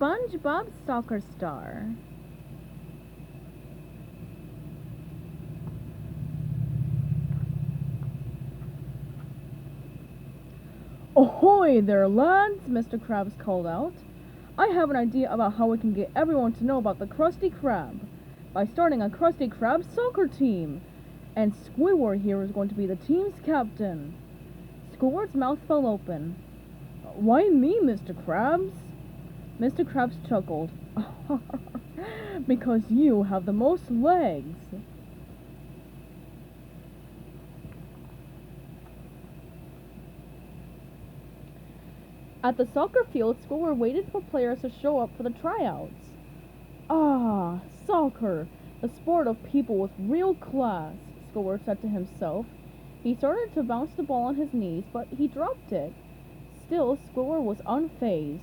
SpongeBob Soccer Star. Ahoy there, lads! Mr. Krabs called out. I have an idea about how we can get everyone to know about the Krusty Krab by starting a Krusty Krab soccer team. And Squidward here is going to be the team's captain. Squidward's mouth fell open. Why me, Mr. Krabs? Mr. Krabs chuckled. Because you have the most legs. At the soccer field, Squidward waited for players to show up for the tryouts. Ah, soccer, the sport of people with real class, Squidward said to himself. He started to bounce the ball on his knees, but he dropped it. Still, Squidward was unfazed.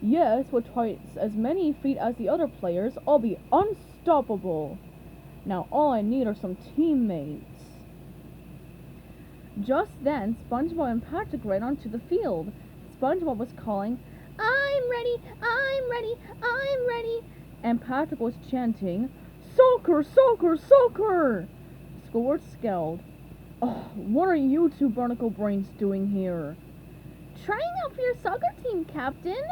Yes, with twice as many feet as the other players, I'll be unstoppable. Now all I need are some teammates. Just then, SpongeBob and Patrick ran onto the field. SpongeBob was calling, I'm ready, I'm ready, I'm ready. And Patrick was chanting, Soccer, soccer, soccer. Squidward scowled. Oh, what are you two barnacle brains doing here? Trying out for your soccer team, Captain,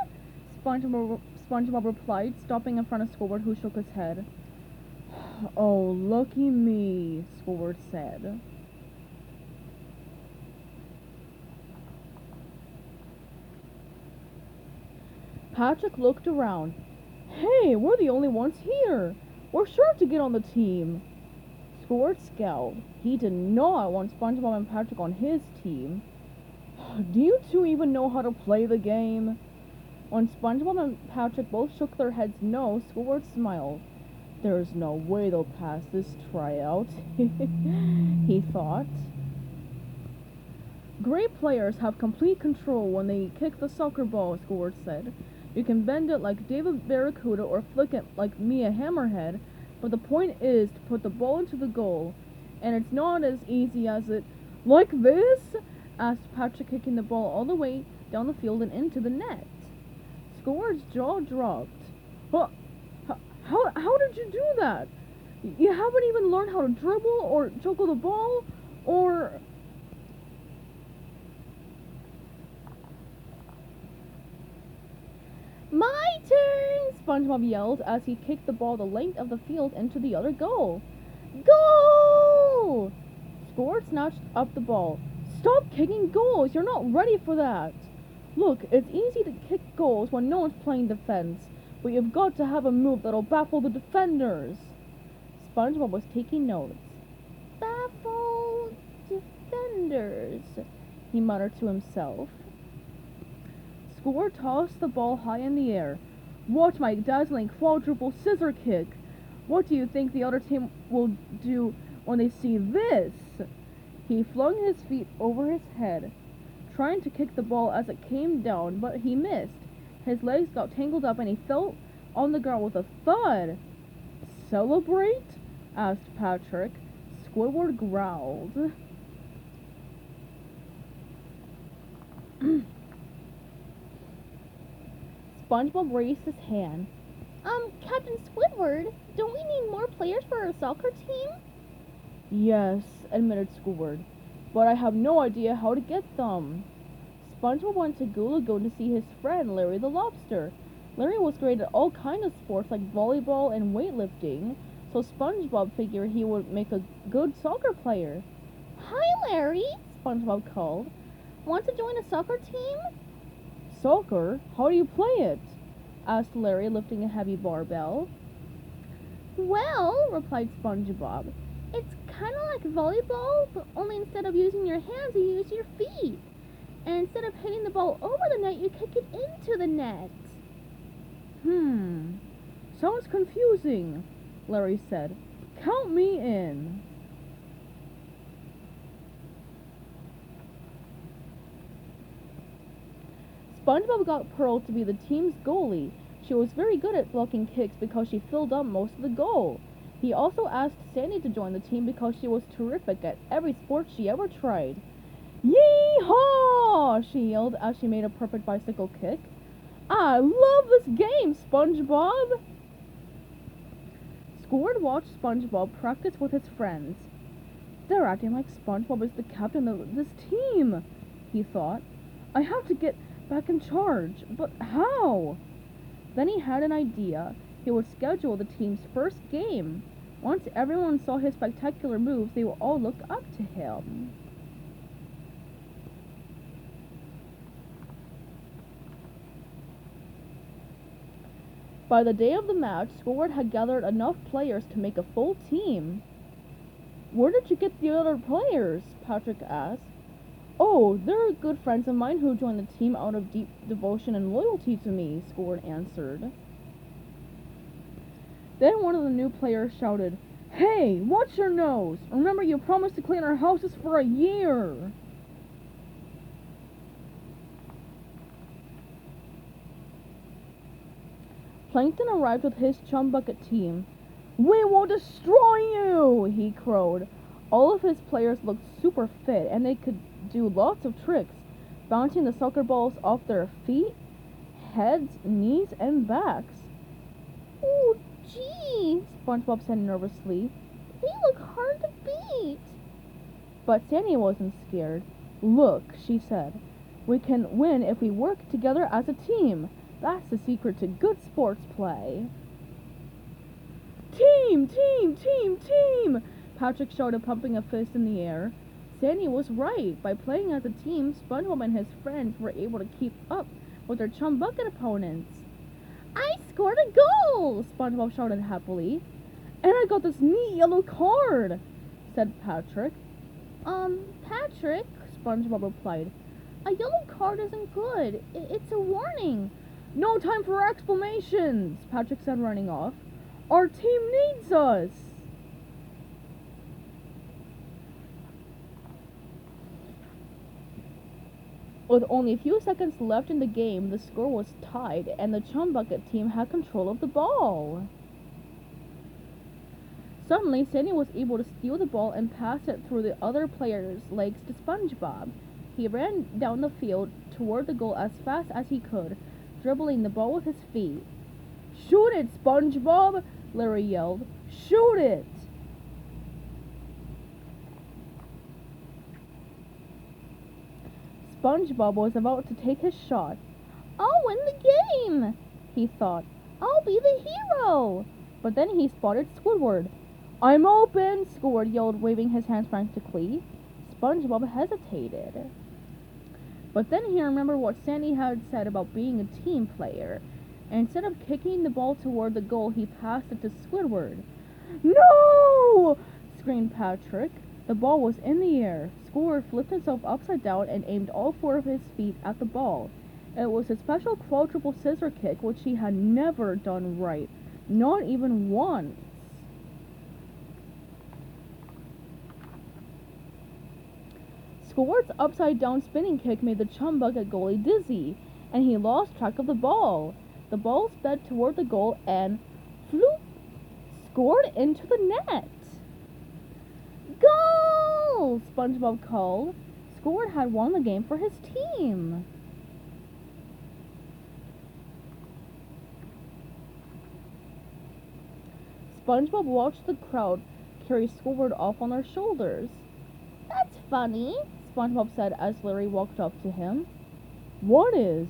SpongeBob replied, stopping in front of Squidward, who shook his head. Oh, lucky me, Squidward said. Patrick looked around. Hey, we're the only ones here. We're sure to get on the team. Squidward scowled. He did not want SpongeBob and Patrick on his team. Do you two even know how to play the game? When SpongeBob and Patrick both shook their heads no, Squidward smiled. There's no way they'll pass this tryout, he thought. Great players have complete control when they kick the soccer ball, Squidward said. You can bend it like David Barracuda or flick it like Mia Hammerhead, but the point is to put the ball into the goal. And it's not as easy as it... Like this? Asked Patrick, kicking the ball all the way down the field and into the net. Squidward's jaw dropped. But how did you do that? You haven't even learned how to dribble or juggle the ball or... My turn! SpongeBob yelled as he kicked the ball the length of the field into the other goal. Goal! Squidward snatched up the ball. Stop kicking goals! You're not ready for that! Look, it's easy to kick goals when no one's playing defense, but you've got to have a move that'll baffle the defenders. SpongeBob was taking notes. Baffle defenders, he muttered to himself. Squidward tossed the ball high in the air. Watch my dazzling quadruple scissor kick. What do you think the other team will do when they see this? He flung his feet over his head, trying to kick the ball as it came down, but he missed. His legs got tangled up and he fell on the ground with a thud. Celebrate? Asked Patrick. Squidward growled. SpongeBob raised his hand. Captain Squidward, don't we need more players for our soccer team? Yes, admitted Squidward, but I have no idea how to get them. SpongeBob went to Goo Lagoon to see his friend Larry the Lobster. Larry was great at all kinds of sports like volleyball and weightlifting, so SpongeBob figured he would make a good soccer player. Hi, Larry, SpongeBob called. Want to join a soccer team? Soccer? How do you play it? Asked Larry, lifting a heavy barbell. Well, replied SpongeBob, it's kind of like volleyball, but only instead of using your hands, you use your feet. And instead of hitting the ball over the net, you kick it into the net. Sounds confusing, Larry said. Count me in. SpongeBob got Pearl to be the team's goalie. She was very good at blocking kicks because she filled up most of the goal. He also asked Sandy to join the team because she was terrific at every sport she ever tried. Yee-haw! She yelled as she made a perfect bicycle kick. I love this game, SpongeBob! Squidward watched SpongeBob practice with his friends. They're acting like SpongeBob is the captain of this team, he thought. I have to get back in charge, but how? Then he had an idea. He would schedule the team's first game. Once everyone saw his spectacular moves, they would all look up to him. By the day of the match, Squidward had gathered enough players to make a full team. Where did you get the other players? Patrick asked. Oh, they're good friends of mine who joined the team out of deep devotion and loyalty to me, Squidward answered. Then one of the new players shouted, Hey, watch your nose! Remember you promised to clean our houses for a year! Plankton arrived with his chum bucket team. We will destroy you! He crowed. All of his players looked super fit and they could do lots of tricks, bouncing the soccer balls off their feet, heads, knees, and backs. Oh, gee, SpongeBob said nervously. They look hard to beat. But Sandy wasn't scared. Look, she said, we can win if we work together as a team. That's the secret to good sports play. Team, team, team, team! Patrick shouted, pumping a fist in the air. Sandy was right. By playing as a team, SpongeBob and his friends were able to keep up with their chum bucket opponents. I scored a goal! SpongeBob shouted happily. And I got this neat yellow card, said Patrick. Patrick, SpongeBob replied, a yellow card isn't good. It's a warning. No time for explanations, Patrick said, running off. Our team needs us. With only a few seconds left in the game, the score was tied, and the Chum Bucket team had control of the ball. Suddenly, Sandy was able to steal the ball and pass it through the other players' legs to SpongeBob. He ran down the field toward the goal as fast as he could, dribbling the ball with his feet. Shoot it, SpongeBob! Larry yelled. Shoot it! SpongeBob was about to take his shot. I'll win the game, he thought. I'll be the hero. But then he spotted Squidward. I'm open, Squidward yelled, waving his hands frantically. SpongeBob hesitated. But then he remembered what Sandy had said about being a team player. Instead of kicking the ball toward the goal, he passed it to Squidward. No! Screamed Patrick. The ball was in the air. Squidward flipped himself upside down and aimed all four of his feet at the ball. It was a special quadruple scissor kick which he had never done right. Not even once. Squidward's upside-down spinning kick made the Chum Bucket goalie dizzy, and he lost track of the ball. The ball sped toward the goal and, floop, scored into the net. Goal! SpongeBob called. Squidward had won the game for his team. SpongeBob watched the crowd carry Squidward off on their shoulders. That's funny, SpongeBob said as Larry walked up to him. What is?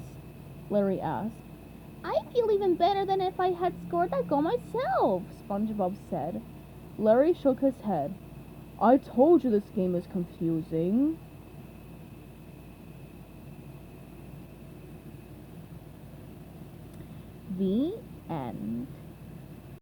Larry asked. I feel even better than if I had scored that goal myself, SpongeBob said. Larry shook his head. I told you this game is confusing. The end.